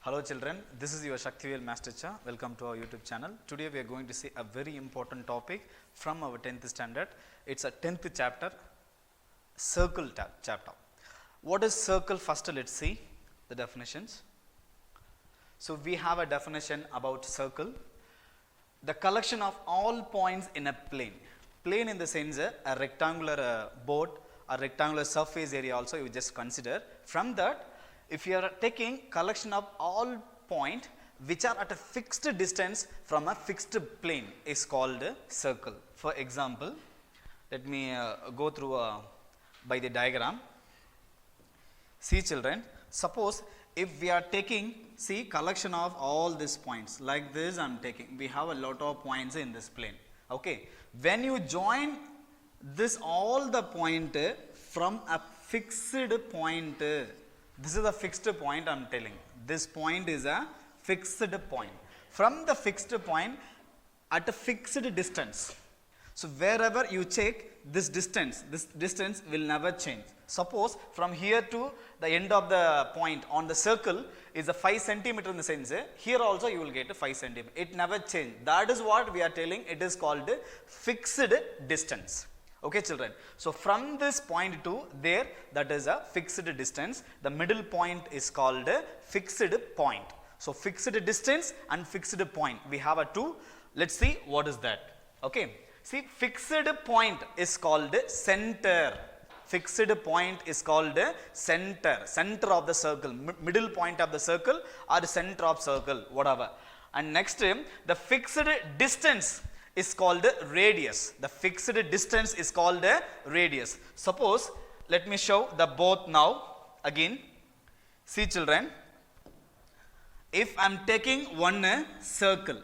Hello children, this is your Shaktivel Master Cha. Welcome to our YouTube channel. Today we are going to see a very important topic from our 10th standard. It's a 10th chapter, circle chapter. What is circle? First let's see the definitions. So we have a definition about circle. The collection of all points in a plane. Plane in the sense a rectangular board, a rectangular surface area also you just consider. From that, if you are taking collection of all points which are at a fixed distance from a fixed plane is called a circle. For example, let me go through by the diagram. See children, suppose if we are taking, see collection of all these points like this I am taking, we have a lot of points in this plane. Okay, when you join this all the point from a fixed point, this is a fixed point I am telling. This point is a fixed point. From the fixed point at a fixed distance. So wherever you check this distance will never change. Suppose from here to the end of the point on the circle is a 5 centimeter in the sense, here also you will get a 5 centimeter. It never change. That is what we are telling. It is called fixed distance. Okay children, so from this point to there, that is a fixed distance. The middle point is called a fixed point. So fixed distance and fixed point, we have a two. Let's see what is that. Okay, see fixed point is called center. Fixed point is called center of the circle, middle point of the circle or center of circle, whatever. And next, the fixed distance is called radius. The fixed distance is called radius. Suppose, let me show the both now again. See children, if I am taking one circle,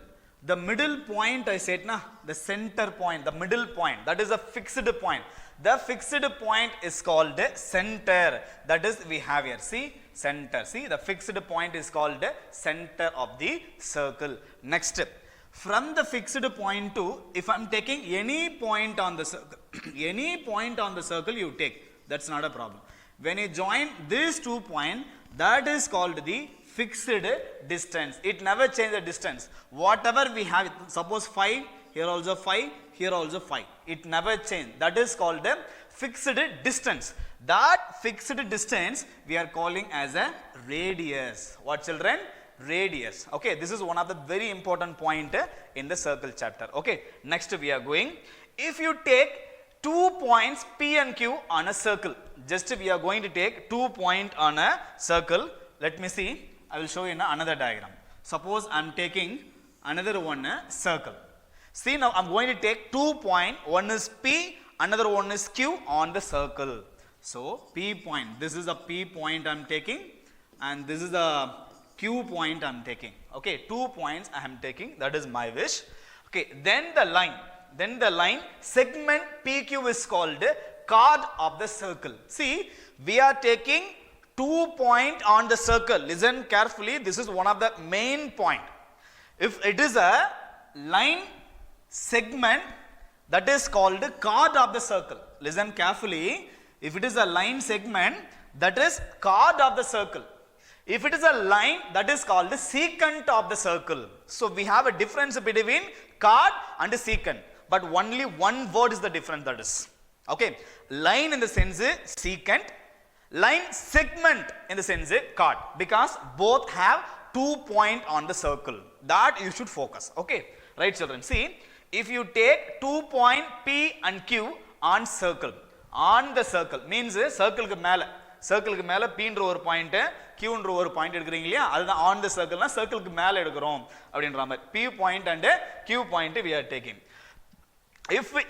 the middle point I said na, the center point, the middle point, that is a fixed point. The fixed point is called center. That is we have here. See center. See the fixed point is called center of the circle. Next, from the fixed point to, if I am taking any point on the circle, any point on the circle you take, that is not a problem. When you join these 2 points, that is called the fixed distance. It never change the distance. Whatever we have, suppose 5, here also 5, here also 5. It never change. That is called a fixed distance. That fixed distance we are calling as a radius. What children? Radius. Okay, this is one of the very important point in the circle chapter. Okay, next we are going. If you take 2 points P and Q on a circle, just we are going to take 2 points on a circle. Let me see. I will show you in another diagram. Suppose I am taking another one circle. See now I am going to take 2 points. One is P, another one is Q on the circle. So P point. This is a P point I am taking, and this is the Q point I am taking. Okay, 2 points I am taking, that is my wish. Okay, then the line segment PQ is called chord of the circle. See, we are taking 2 points on the circle. Listen carefully, this is one of the main point. If it is a line segment, that is called chord of the circle. Listen carefully, if it is a line segment, that is chord of the circle. If it is a line, that is called the secant of the circle. So we have a difference between chord and secant, but only one word is the difference, that is. Okay, line in the sense secant, line segment in the sense chord, because both have 2 points on the circle. That you should focus. Okay, right children. See, if you take 2 points P and Q on circle, on the circle means circle ku மேல P ன்ற ஒரு point, Q ன்ற ஒரு point எடுக்கறீங்க இல்லையா, அதுதான் on the circle னா சர்க்கிளுக்கு மேல எடுக்கறோம் அப்படின்ற மாதிரி. P point and Q point we are taking.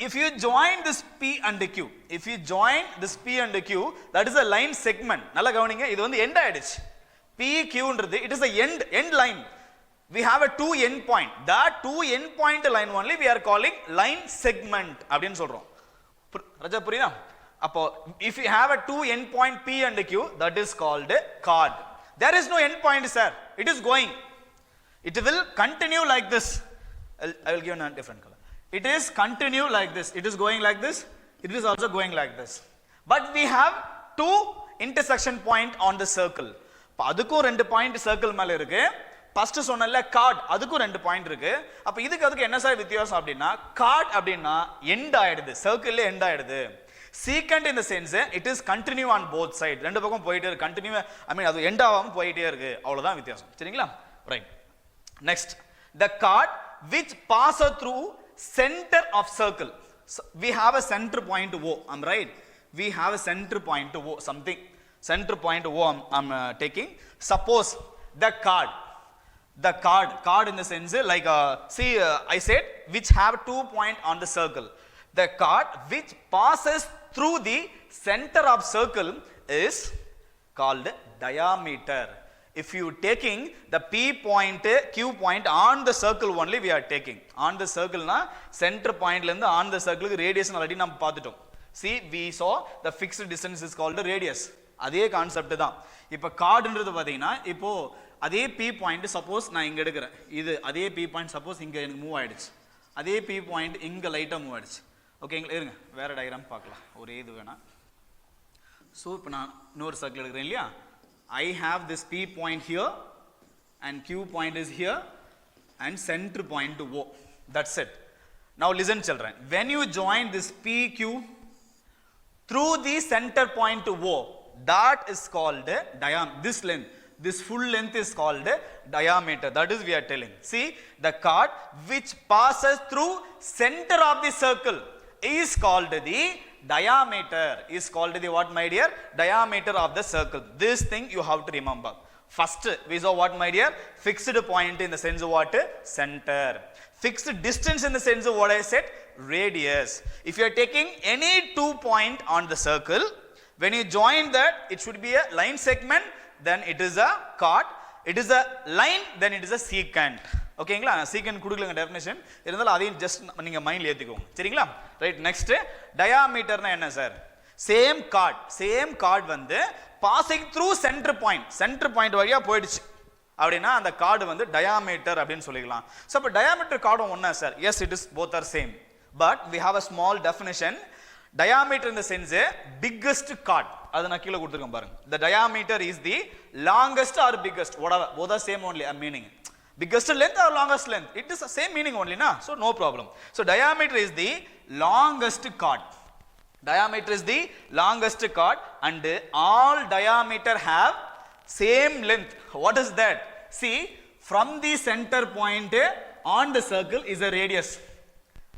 If you join this P and Q, if you join this P and Q, that is a line segment. நல்லா கவனிங்க, இது வந்து end ஆயிடுச்சு. P Q ன்றது it is a end line. We have a 2 end point. That 2 end point line only we are calling line segment அப்படினு சொல்றோம். ரஜா புரியுதா? If you have a 2 end point P and Q, that is called chord. There is no end point, sir. It is going. It will continue like this. I will give you a different color. It is continue like this. It is going like this. It is also going like this. But we have 2 intersection point on the circle. அதுக்கும் 2 point circle மேல இருக்கு. First சொன்னல card, அதுக்கும் 2 point இருக்கு. அப்ப அதுக்கு என்ன sir வித்தியாசம் அப்படின்னா, கார்ட் அப்படின்னா எண்ட் ஆயிடுது, சர்க்கிள்ல எண்ட் ஆயிடுது. Secant in the sense it is continue on both side, ரெண்டு பக்கம் போயிட்டே இருக்கு, கண்டினியூ அது எண்ட் ஆகாம போயிட்டே இருக்கு, அவ்வளவுதான் வித்தியாசம். சரிங்களா? Right. Next, the card which passes through center of circle. So we have a center point O, I'm right, we have a center point O, something center point O I'm taking. Suppose the card in the sense like I said which have 2 point on the circle. The card which passes through the center of circle is called diameter. If you taking the P point, Q point on the circle only we are taking. On the circle na center point la irundhu on the circle ku radius already nam paathutom. See, we saw the fixed distance is called radius. அதே concept தான். இப்போ கார்டுன்றது பார்த்தீங்கன்னா, இப்போ அதே P point suppose நான் இங்கே எடுக்கிறேன், இது அதே P பாயிண்ட் சப்போஸ் இங்கே எனக்கு மூவ் ஆயிடுச்சு, அதே P பாயிண்ட் இங்கே லைட்டாக மூவ் ஆயிடுச்சு. ஓகேங்களா? இருங்க, வேற டயக்ராம் பார்க்கலாம், ஒரே இது வேணாம். ஸோ இப்போ நான் இன்னொரு சர்க்கிள் எடுக்கிறேன் இல்லையா, I have this P point here and Q point is here and center point to O. That's it. Now listen children, when you join this PQ through the center point to O, that is called diameter. This length, this full length is called diameter. That is we are telling. See, the chord which passes through center of the circle is called the diameter. Is called the what, my dear? Diameter of the circle. This thing you have to remember. First we saw what, my dear? Fixed point in the sense of what? Center. Fixed distance in the sense of what I said? Radius. If you are taking any 2 point on the circle, when you join that, it should be a line segment, then it is a chord. It is a line, then it is a secant. ஓகேங்களா? Secant கொடுக்கலங்க definition, இருந்தாலும் அதையும் just நீங்கள் மைண்டில் ஏற்றிக்கோங்க. சரிங்களா? Right. Next, டயாமீட்டர்னா என்ன sir? Same card வந்து passing through centre point வழியாக போயிடுச்சு அப்படின்னா அந்த கார்டு வந்து டயாமீட்டர் அப்படின்னு சொல்லிக்கலாம். ஸோ இப்போ டயாமீட்டர் கார்டும் ஒன்றா sir? Yes, it is both are same, but we have a small definition. Diameter in the sense biggest chord, அது நான் கீழே கொடுத்துருக்கேன் பாருங்க. The diameter is the longest or biggest, whatever, both are same only meaning. Biggest length or longest length, it is the same meaning only na, so no problem. So diameter is the longest chord. Diameter is the longest chord and all diameter have same length. What is that? See, from the center point on the circle is a radius.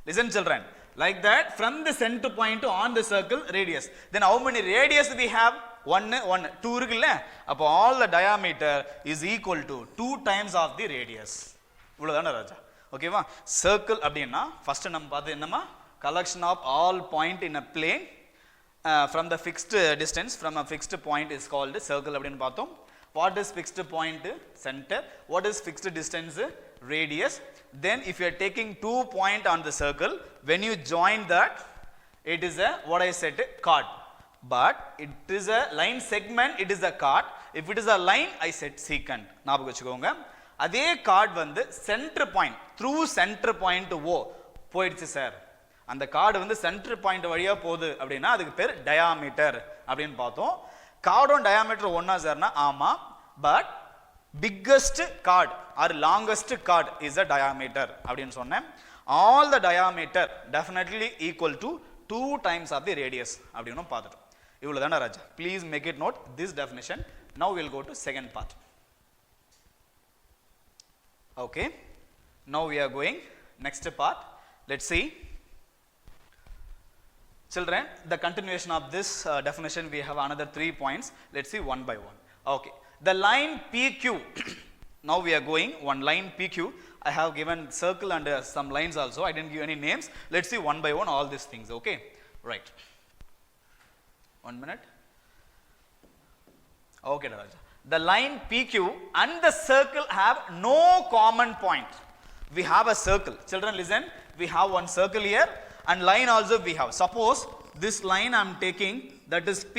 Listen children, like that, from the center point on the circle radius, then how many radius we have? 1 2 இருக்குல்ல, அப்போ all the diameter is equal to 2 times of the radius. இவ்வளவுதானே ராஜா? ஓகேவா? Circle அப்படின்னா first நம்ம பார்த்து என்னமா, collection of all point in a plane from the fixed distance from a fixed point is called circle அப்படின்னு பார்த்தோம். What is fixed point? Center. What is fixed distance? Radius. Then if you are taking 2 point on the circle, when you join that, it is a what I said, chord. But it is a line segment, it is a chord. If it is a line, I said secant. ஞாபகம் வச்சுக்கோங்க. அதே chord வந்து center point, through center point O போயிடுச்சு sir. அந்த chord வந்து center point வழியா போகுது அப்படின்னா அதுக்கு பேர் diameter அப்படின்னு பார்த்தோம். chordம் diameter ஒண்ணா சார்னா ஆமா, but biggest chord or longest chord is a diameter அப்படின்னு சொன்னேன். All the diameter definitely equal to 2 times of the radius அப்படின்னு பார்த்துட்டோம். இவ்வளவுதானே ராஜா? Please make it note this definition. Now we will go to second part. Okay, now we are going next part. Let's see children, the continuation of this definition. We have another 3 points. Let's see one by one. Okay, the line PQ. Now we are going one line PQ. I have given circle and some lines also. I didn't give any names. Let's see one by one all these things. Okay, right. 1 minute. Okay, Raja. The line PQ and the circle have no common point. We have a circle. Children, listen. We have one circle here and line also we have. Suppose this line I am taking, that is P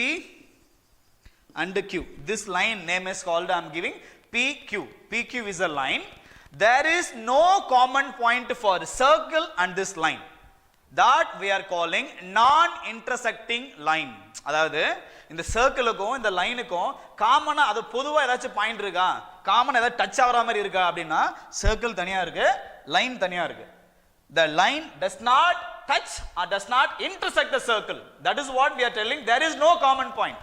and Q. This line name is called, I am giving PQ. PQ is a line. There is no common point for circle and this line. That we are calling non-intersecting line. அதாவது இந்த சர்க்கிளுக்கும் இந்த லைனுக்கும் காமனா அது பொதுவா ஏதாச்சும் point இருக்கா, common ஏதாவது touch ஆகிற மாதிரி இருக்கா அப்படின்னா சர்க்கிள் தனியா இருக்கு, லைன் தனியா இருக்கு. The line does not touch or does not intersect the circle. That is what we are telling. There is no common point.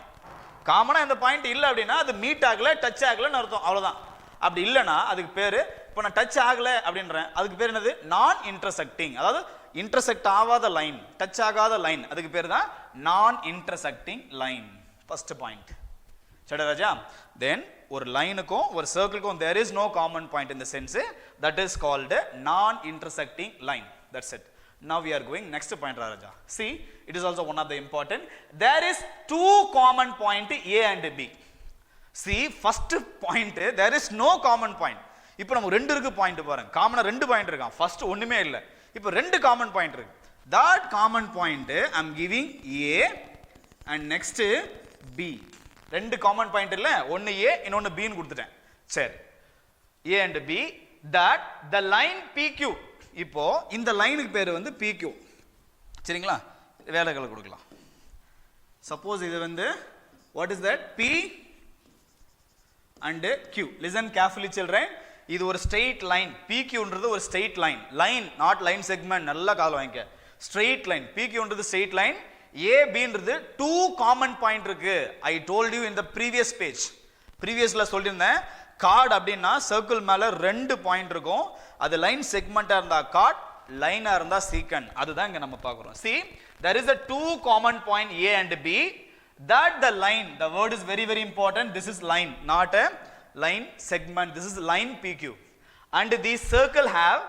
காமனா இந்த பாயிண்ட் இல்ல அப்படின்னா அது மீட் ஆகல, டச் ஆகலன்னு அர்த்தம், அவ்வளவுதான். அப்படி இல்லைன்னா அதுக்கு பேரு, இப்போ நான் டச் ஆகல அப்படின்றேன், அதுக்கு பேர் என்னது? நான் இன்டர்செக்டிங். அதாவது இன்டர்செக்ட் ஆகாத லைன், டச் ஆகாத லைன், அதுக்கு பேர் தான் நான் இன்டர்செக்டிங் லைன். First point. சரி ராஜா. தென் ஒரு லைனுக்கும் ஒரு சர்க்கிளுக்கும் there is no common point in the sense that is called non intersecting line. That's it. Now we are going next point Raja. See, it is also one of the important. There is two common point A and B. See, first point there is no common point. இப்போ நம்ம ரெண்டு இருக்கு point பாருங்க, காமனா ரெண்டு point இருக்கான், first ஒண்ணுமே இல்ல, இப்போ ரெண்டு காமன் பாயிண்ட் இருக்கு. that common point I am giving A and next B. ரெண்டு காமன் பாயிண்ட் இல்ல, ஒன்னு A இன்னொன்னு B ன்னு கொடுத்துட்டேன். சரி, A and B that the line PQ. இப்போ இந்த லைனுக்கு பேர் வந்து PQ. சரிங்களா? வேலைகளை கொடுக்கலாம். சப்போஸ் இது வந்து what is that? P and Q. Listen carefully children. இது ஒரு ஸ்ட்ரெயிட் லைன். PQன்றது ஒரு straight line, line not line segment. நல்லா கால் வாங்கிக்க. Straight line. PQன்றது ஸ்ட்ரெயிட் லைன். ABன்றது டூ காமன் பாயிண்ட் இருக்கு. I told you in the previous page. ப்ரீவியஸ்ல சொல்லியிருந்தேன், கார்டு அப்படின்னா சர்க்கிள் மேல ரெண்டு பாயிண்ட் இருக்கும். அது லைன் செக்மெண்டா இருந்தா கார்டு, லைனா இருந்தா சீக்கண்ட். அதுதான் இங்க நம்ம பார்க்கிறோம். See, there is a two common point A and B that the line, the word is very very important. This is line, not a line segment. This is line PQ. And these circle have,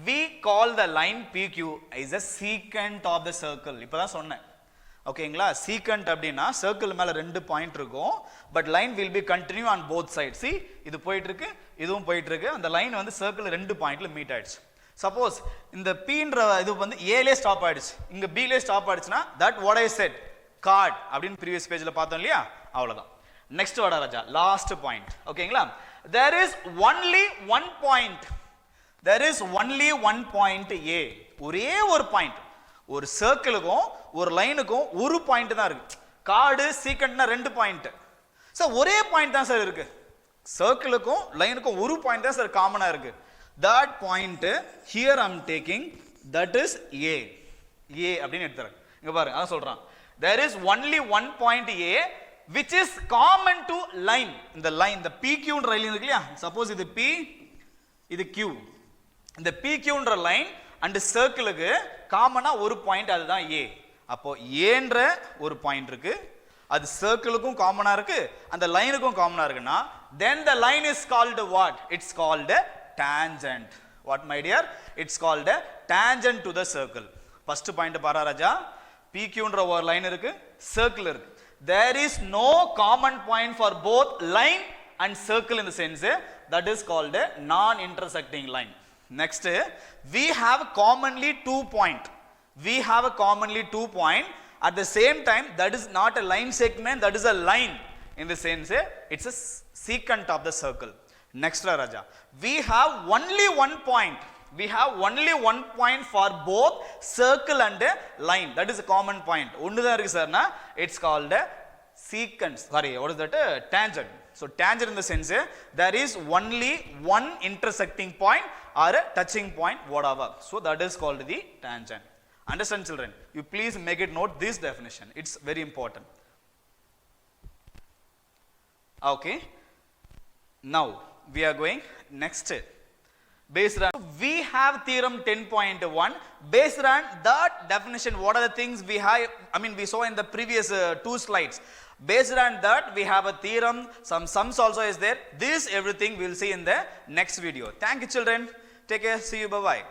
we call the line PQ is a secant of the circle. இப்பதான் சொன்னேன். ஓகேங்களா? Secant அப்படின்னா circle மேல ரெண்டு point இருக்கும், but line will be continue on both side. See, இது போயிட்டு இருக்கு, இதுவும் போயிட்டு இருக்கு. அந்த லைன் வந்து சர்க்கிள் ரெண்டு பாயிண்ட்ல மீட் ஆயிடுச்சு. சப்போஸ் இந்த Pன்ற இது வந்து Aலே ஸ்டாப் ஆயிடுச்சு, இங்க Bலே ஸ்டாப் ஆயிடுச்சுன்னா that what I said card அப்படின்னு ப்ரீவியஸ் பேஜ்ல பார்த்தோம் இல்லையா, அவ்வளவுதான். நெக்ஸ்ட் வாடா ராஜா, லாஸ்ட் பாயிண்ட். ஓகேங்களா? there is only one point. there is only one point A. ஒரே ஒரு பாயிண்ட். ஒரு சர்க்கிளுக்கும் ஒரு லைனுக்கும் ஒரு பாயிண்ட் தான் இருக்கு. கார்டு சீக்கண்ட்னா ரெண்டு பாயிண்ட். சார் ஒரே பாயிண்ட் தான் சார் இருக்கு. சர்க்கிளுக்கும் லைனுக்கும் ஒரு பாயிண்ட் தான் சார் காமனா இருக்கு. that point here I am taking, that is A. A அப்படின்னு எடுத்துறேன். இங்க பாருங்க, அதான் சொல்றான். there is only one point A which is common to line. இந்த லைன், இந்த PQ ன்ற லைன் இருக்கு இல்லையா, சப்போஸ் இது P, இது Q. இந்த PQ ன்ற லைன் அண்ட் சர்க்கிளுக்கு காமனா ஒரு பாயிண்ட், அதுதான் A. அப்போ ஏன்ற ஒரு பாயிண்ட் இருக்கு, அது சர்க்கிளுக்கும் காமனா இருக்கு, அந்த லைனுக்கும் காமனா இருக்குன்னா then the line is called what? It's called a tangent. What my dear? It's called a tangent to the circle. First point பாரா ராஜா, PQன்ற ஒரு லைன் இருக்கு, சர்க்கிள் இருக்கு. There is no common point for both line and circle in the sense that is called a non-intersecting line. Next, we have commonly 2 point. We have a commonly 2 point. At the same time, that is not a line segment, that is a line. In the sense, it's a secant of the circle. Next, Raja, we have only one point. We have only one point for both circle and line. That is a common point. It's called a secant. Sorry, what is that? Tangent. So tangent in the sense there is only one intersecting point or a touching point, whatever. So that is called the tangent. Understand children? You please make it note this definition. It's very important. Okay. Now we are going next. Based on, we have theorem 10.1. Based on that definition, what are the things we have? I mean, we saw in the previous 2 slides. Based on that, we have a theorem. Some sums also is there. This everything we will see in the next video. Thank you, children. Take care. See you. Bye bye.